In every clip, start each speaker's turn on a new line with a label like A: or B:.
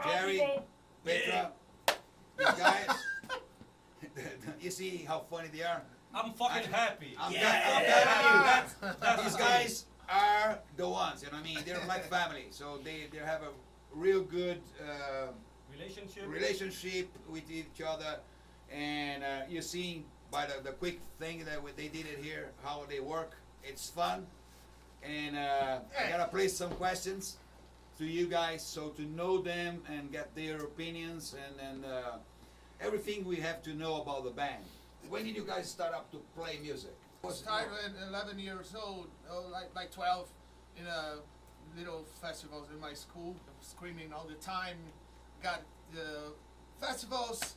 A: Jerry, Petra, these guys. You see how funny they are?
B: I'm fucking happy.
A: I'm happy. These guys are the ones, you know what I mean? They're like family, so they have a real good relationship with each other, and you see by the quick thing that they did it here, how they work. It's fun, and I gotta place some questions to you guys, so to know them and get their opinions and everything we have to know about the band. When did you guys start up to play music?
C: I started at 11 years old, like 12, in a little festivals in my school, screaming all the time. Got the festivals.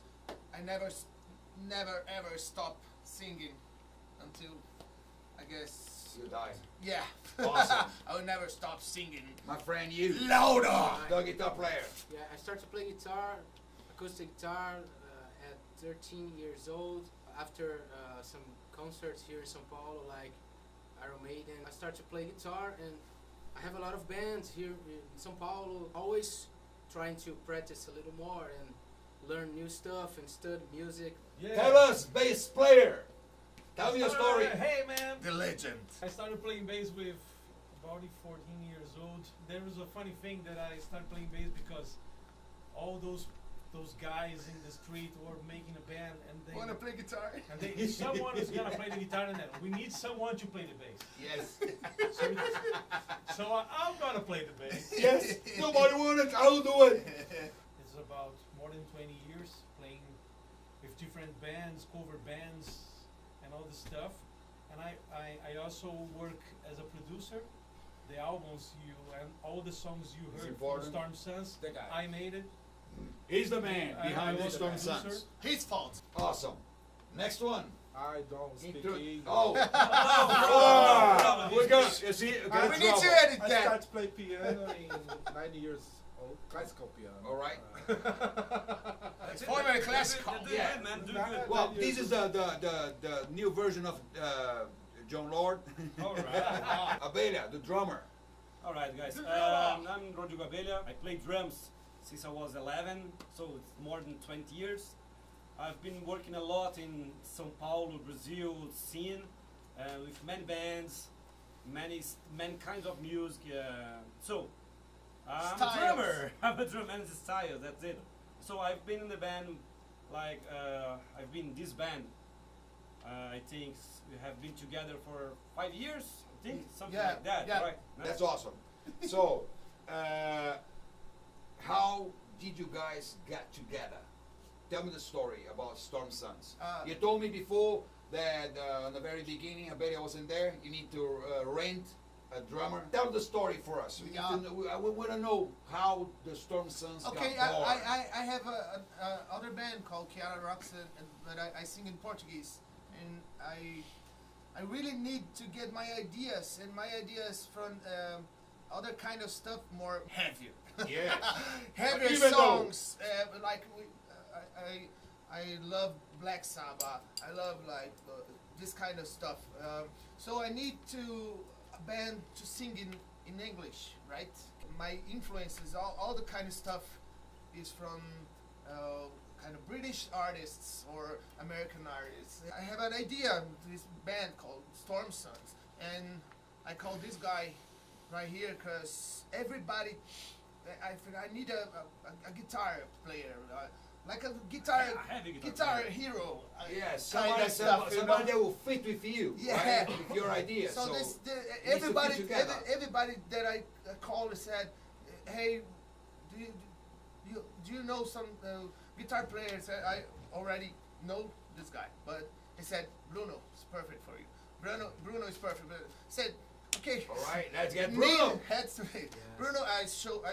C: I never ever stopped singing until, I guess,
A: you died.
C: Yeah.
A: Awesome.
C: I would never stop singing.
A: My friend, you.
C: Louder!
A: The guitar player.
D: Yeah, I started to play guitar, acoustic guitar, at 13 years old. After some concerts here in São Paulo, like Iron Maiden, I started to play guitar, and I have a lot of bands here in São Paulo. Always trying to practice a little more and learn new stuff and study music.
A: Yeah. Tell us, bass player. Tell me your story.
E: Hey man.
C: The legend.
E: I started playing bass with about 14 years old. There was a funny thing that I started playing bass because all those guys in the street were making a band, and they
C: wanna play guitar.
E: And someone is gonna play the guitar, and then we need someone to play the bass.
A: Yes.
E: So I'm gonna play the bass.
A: Yes. Nobody wanted. I'll do it.
E: It's about more than 20 years playing with different bands, cover bands, and all this stuff. And I also work as a producer. The albums and all the songs you heard from StormSons, I made it.
A: He's the man behind the StormSons.
C: His fault.
A: Awesome. Next one.
F: I don't speak English.
A: Oh. We got. You see.
C: We need to edit
F: I
C: that.
F: started to play piano in 9 years old, classical piano.
A: All right.
C: It's former classical.
A: Yeah.
B: Man, do good.
A: Well, this is the new version of John Lord.
B: All right.
A: Abelha, the drummer.
B: All right, guys. I'm Rodrigo Abelha. I play drums since I was 11, so it's more than 20 years. I've been working a lot in São Paulo, Brazil scene, with many bands, many kinds of music. So I'm a drummer. I'm a drummer and style. That's it. So I've been in the band, like I've been in this band. I think we have been together for 5 years. I think something like that.
C: Yeah.
B: Right?
A: That's awesome. So, how did you guys get together? Tell me the story about StormSons. You told me before that in the very beginning, Abelha wasn't there. You need to rent a drummer. Tell the story for us. We want to know how the StormSons got born.
C: I have a other band called Kiara Rocks, but I sing in Portuguese, and I really need to get my ideas, and my ideas from other kind of stuff, more heavier.
A: Yeah.
C: Heavier songs. Like I love Black Sabbath. I love like this kind of stuff. So I need a band to sing in English, right? My influences, all the kind of stuff is from kind of British artists or American artists. I have an idea, this band called StormSons, and I call this guy right here because everybody, I need a guitar player, like a guitar hero.
A: Yes, somebody that will fit with you, right? With your ideas.
C: So everybody that I called said, hey, do you know some guitar players? I already know this guy, but he said Bruno is perfect for you. Bruno is perfect. But said, okay.
A: All right, let's get Bruno.
C: Bruno, I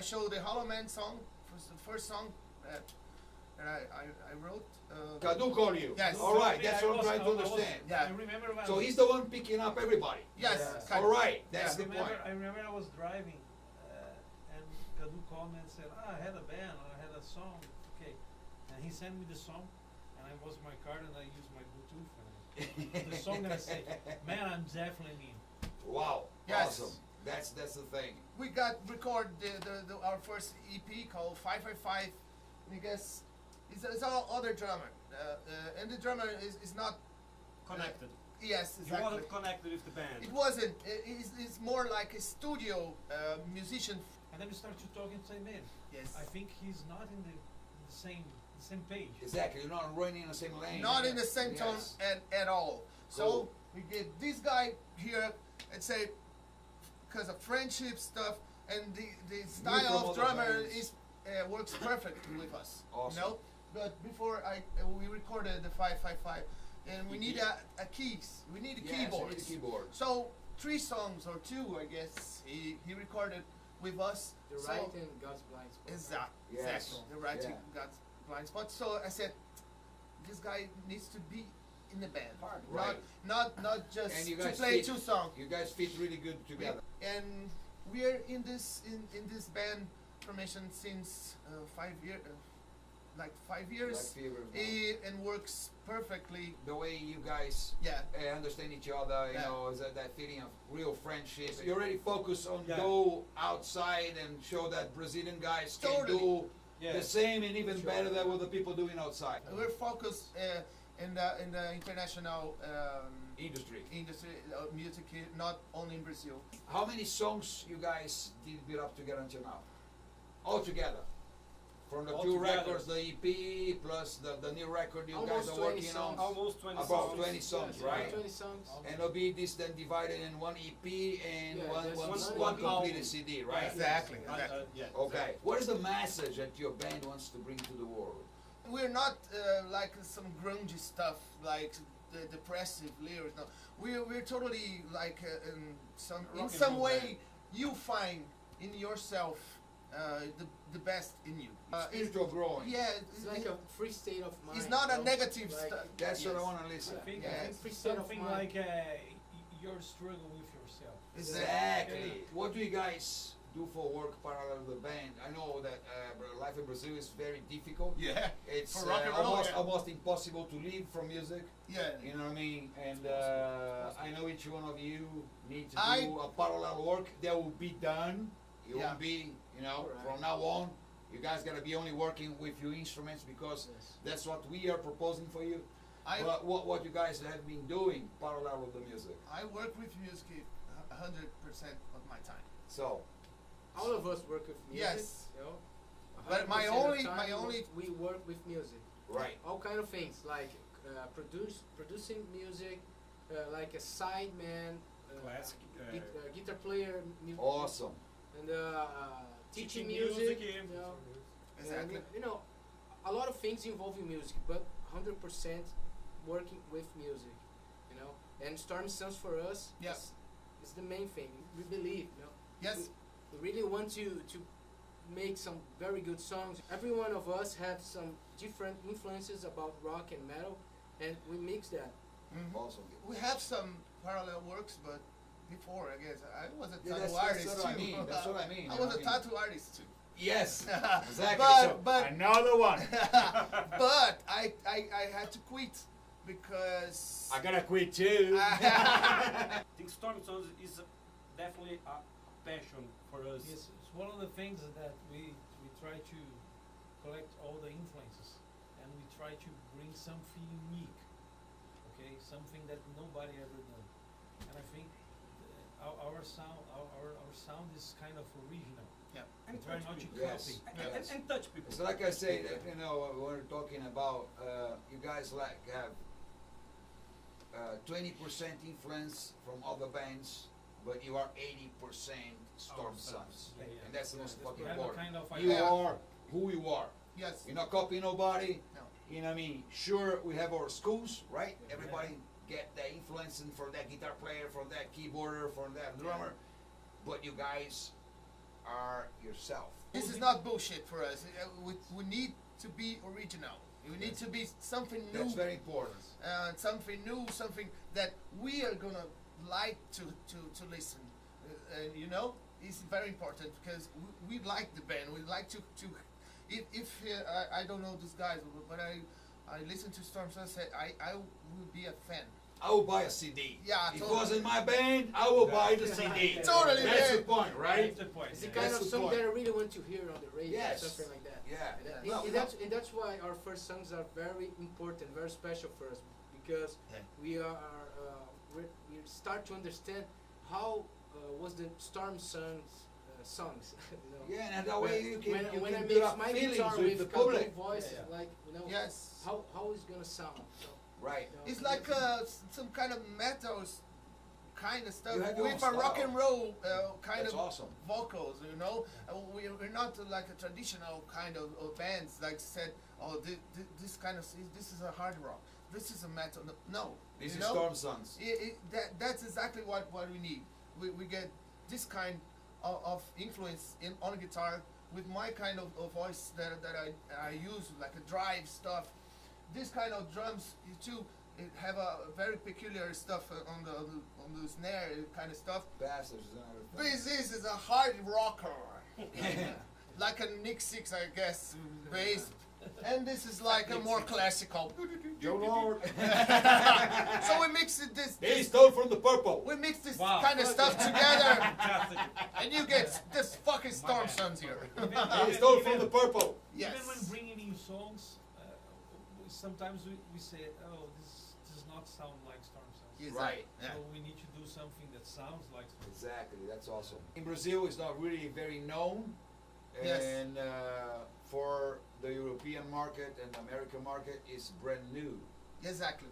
C: show the Hollow Man song, the first song that I wrote.
A: Kadu called you.
C: Yes.
A: All right, that's what I'm trying to understand.
E: I remember when
A: So he's the one picking up everybody.
C: Yes.
A: All right, that's the point.
E: I remember I was driving, and Kadu called me and said, I had a band, I had a song. Okay, and he sent me the song, and I was in my car and I used my Bluetooth. And the song that I say, man, I'm definitely mean.
A: Wow,
C: yes.
A: awesome. That's the thing.
C: We got record our first EP called 555. I guess it's all other drummer, and the drummer is not
B: Connected.
C: Yes,
B: You
C: exactly.
B: wasn't connected with the band.
C: It wasn't. It's more like a studio musician.
E: And then we start to talk and say, man,
C: Yes.
E: I think he's not in the same page.
A: Exactly. You're not running in the same lane.
C: Not in the same tone
A: Yes.
C: at all. So
A: Cool.
C: we get this guy here and say, because of friendship stuff and the
A: from
C: style of
A: other
C: drummer
A: bands.
C: is works perfectly with us.
A: Awesome.
C: You know? But before we recorded the 555, and we need a keys. We need a
A: Yes,
C: keyboard.
A: you need a keyboard.
C: So 3 songs or 2, I guess, he recorded with us.
D: The
C: So-
D: right and God's blind spot.
C: Exactly.
A: Yes.
C: Exactly. The right
A: Yeah.
C: got blind spot. So I said, this guy needs to be in the band,
A: Right.
C: not just
A: And you
C: to
A: guys
C: play
A: fit-
C: 2 songs.
A: You guys fit really good together.
C: And we are in this band formation since 5 years, like 5 years,
A: Like Fever now.
C: and works perfectly.
A: The way you guys
C: Yeah.
A: understand each other, you
C: Yeah.
A: know, is that feeling of real friendship. You already focus on
B: Yeah.
A: go outside and show that Brazilian guys can
C: Totally.
A: do
B: Yeah.
A: the same and even
D: Sure.
A: better than what the people doing outside.
C: We're focused in the international
A: Industry.
C: industry music, not only in Brazil.
A: How many songs you guys did build up together until now? All together. From the 2
B: Altogether.
A: records, the EP plus the new record you
D: Almost
A: guys are
D: 20
A: working
D: songs.
A: on.
B: Almost 20
A: About
B: songs.
A: 20 songs,
D: Yes,
A: right?
D: 20 songs.
A: And it'll be this then divided in one EP and
D: Yeah,
A: one
D: there's
A: one
D: one
A: completed
B: album.
A: CD, right?
B: Yeah.
C: Exactly.
B: Yeah.
A: Okay. What is the message that your band wants to bring to the world?
C: We're not like some grungy stuff, like the depressive lyrics. No, we're totally like in
B: and
C: some
B: roll
C: way
B: band.
C: you find in yourself the best in you.
A: Spiritual growing.
C: Yeah,
D: It's like a free state of mind.
C: it's not
D: you
C: a
D: know?
C: negative
D: Like-
C: stuff.
A: That's what I
C: Yes.
A: want to listen.
E: I think,
C: Yeah.
E: I think
D: Free state of
E: something
D: mind.
E: like your struggle with yourself.
A: Exactly.
E: Yeah.
A: What do you guys do for work parallel to the band? I know that life in Brazil is very difficult.
C: Yeah,
A: It's
C: For rock and roll,
A: almost
C: yeah.
A: almost impossible to live from music.
C: yeah.
A: You know what I mean? And I know each one of you need to
C: I-
A: do a parallel work that will be done. It
C: Yeah.
A: won't be, you know,
D: Correct.
A: from now on. You guys gotta be only working with your instruments because
D: Yes.
A: that's what we are proposing for you.
C: I
A: But what you guys have been doing parallel with the music.
C: I work with music 100% of my time.
A: So
D: All of us work with music.
C: Yes.
D: You know?
C: But my
D: 100% of
C: only-
D: the time
C: my only-
D: we work with music.
A: right.
D: All kind of things like producing music, like a sideman,
B: Classic.
D: guitar player,
A: Awesome.
D: and teaching
B: Teaching
D: music.
B: music,
D: You know,
C: Exactly.
D: and, you know, a lot of things involving music, but 100% working with music. You know, and StormSons for us
C: Yeah.
D: is the main thing. We believe, you know.
C: Yes.
D: We really want to make some very good songs. Every one of us had some different influences about rock and metal, and we mix that.
C: Mhm.
A: Awesome.
C: We have some parallel works, but before I guess I was a
A: Yeah,
C: tattoo
A: that's
C: artist
A: what I
C: too.
A: mean. That's what I mean.
C: I
A: you know
C: was a
A: what I mean?
C: tattoo artist too.
A: Yes. Exactly.
C: But-
A: So,
C: but-
A: another one.
C: But I had to quit because
A: I gotta quit too.
B: I think StormSons is definitely a passion for us.
E: Yes, it's one of the things that we try to collect all the influences and we try to bring something unique, okay, something that nobody ever done. And I think our sound is kind of original.
B: And
E: We try
B: touch
E: not to
B: people.
A: Yes.
E: copy.
B: And touch people.
A: It's like I say, that, you know, when we're talking about, you guys like have 20% influence from other bands, but you are 80% StormSons.
E: Yeah, yeah.
A: And that's the most fucking
E: We have a
A: important.
E: kind of
A: You
E: idea.
A: are who you are.
C: yes,
A: You're not copying nobody.
C: No.
A: You know what I mean? Sure, we have our schools, right? Everybody get that influence from that guitar player, from that keyboarder, from that drummer. But you guys are yourself.
C: this is not bullshit for us. We need to be original. We need to be something new.
A: That's very important.
C: Something new, something that we are gonna like to listen. You know, it's very important because we like the band. We like to if I don't know these guys, but I listen to StormSons. I will be a fan.
A: I will buy a CD.
C: Yeah,
A: If it
C: totally.
A: was in my band, I will buy the CD.
C: Totally,
A: That's
C: man.
A: the point, right?
E: That's the point.
D: It's the
E: yeah.
D: kind
A: That's
D: of
A: the
D: song
A: point.
D: that I really want to hear on the radio
A: Yes.
D: or something like that.
A: Yeah.
D: And,
C: Yeah.
D: and that's why our first songs are very important, very special for us, because
A: Yeah.
D: we we start to understand how was the StormSons songs. You know?
A: Yeah, and that way you can,
D: when,
A: you
D: when
A: can
D: I
A: build
D: mix
A: up
D: my
A: feelings
D: guitar
A: with the
D: with Cowboy
A: public.
D: voice,
E: Yeah, yeah.
D: like
C: Yes.
D: how it's gonna sound. So,
A: Right.
D: you know,
C: It's like some kind of metal kind of stuff
A: You have your
C: with
A: own
C: a rock
A: style.
C: and roll kind
A: That's
C: of
A: awesome.
C: vocals, you know. We're not like a traditional kind of bands like said, oh, this kind of this is a hard rock, this is a metal. No,
A: This
C: you
A: is
C: know?
A: StormSons.
C: That's exactly what we need. We get this kind of influence on guitar with my kind of voice that I use, like a drive stuff. This kind of drums too. It have a very peculiar stuff on the snare kind of stuff.
A: Bastards and everything.
C: This is a hard rocker, like a Nick Six, I guess, bass. And this is like a more classical.
A: Joe Lord.
C: So we mix this.
A: He stole from the purple.
C: We mix this
E: Wow.
C: kind of stuff together,
E: Fantastic.
C: and you get this fucking StormSons here.
A: He stole from the purple.
C: Yes.
E: Even when bringing new songs, sometimes we say, oh, this does not sound like StormSons.
C: Yes,
A: Right.
C: Yeah.
E: So we need to do something that sounds like StormSons.
A: Exactly, that's awesome. In Brazil, it's not really very known,
C: Yes.
A: and for the European market and the American market, it's brand new.
C: Exactly.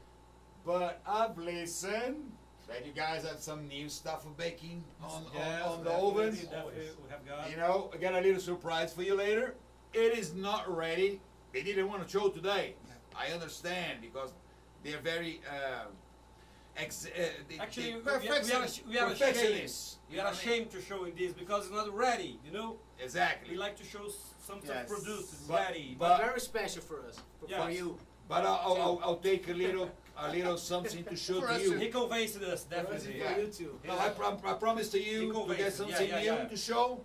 A: But I've listened that you guys have some new stuff of baking on the
B: definitely,
A: ovens.
B: definitely we have got.
A: You know, I got a little surprise for you later. It is not ready. They didn't want to show today. I understand because they're very
B: Actually,
C: Perfectionist.
B: we are ashamed.
A: perfectionists.
B: We are ashamed to showing this because it's not ready. You know, we
A: Exactly.
B: like to show some stuff
C: Yes.
B: produced, it's
A: But-
B: ready.
A: but-
D: very special for us, for
B: Yes.
D: you.
A: But I'll take a little something to show
C: For
A: to
C: us
A: you.
B: He convinced us
D: For us
B: definitely.
D: and for you too.
A: No, I promise to you
B: He
A: to get
B: convinced.
A: something
B: Yeah,
A: new
B: yeah.
A: to show.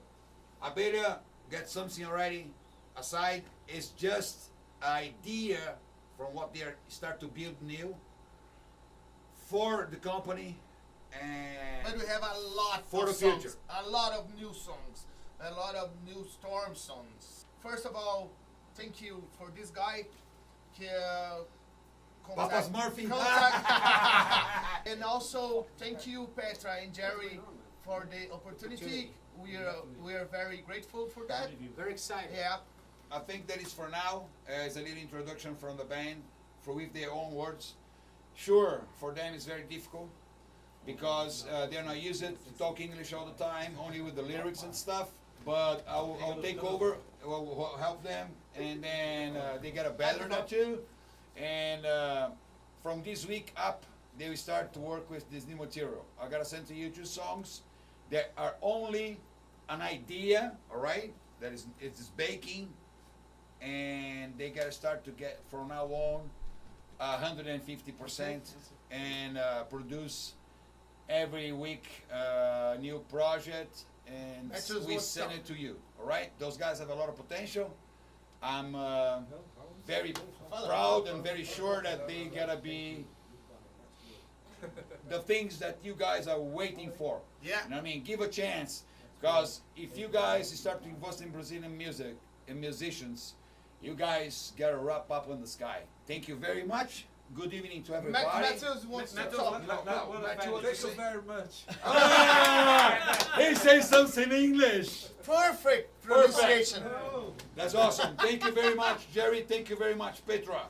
A: I better get something already aside. It's just idea from what they start to build new for the company and
C: But we have a lot
A: For
C: of
A: the
C: songs,
A: future.
C: a lot of new songs, a lot of new StormSons. First of all, thank you for this guy.
A: Papa's Murphy.
C: And also thank you, Petra and Jerry, for the opportunity. We are very grateful for that.
D: Very excited.
C: Yeah.
A: I think that is for now as a little introduction from the band, for with their own words. Sure, for them it's very difficult because they're not used to talk English all the time, only with the lyrics and stuff. But I'll take over, will help them, and then they get a better that too. And from this week up, they will start to work with this new material. I gotta send to you 2 songs that are only an idea, all right? That is, it's baking, and they gotta start to get from now on 150% and produce every week new project, and
C: That's just
A: we
C: what's
A: send
C: up.
A: it to you. All right, those guys have a lot of potential. I'm very proud and very sure that they gotta be the things that you guys are waiting for.
C: Yeah.
A: You know what I mean? Give a chance, because if you guys start to invest in Brazilian music and musicians, you guys gotta wrap up in the sky. Thank you very much. Good evening to everybody.
C: Matthews wants to talk.
A: Thank
F: you very much.
A: He says something in English.
C: Perfect pronunciation.
A: That's awesome. Thank you very much, Jerry. Thank you very much, Petra.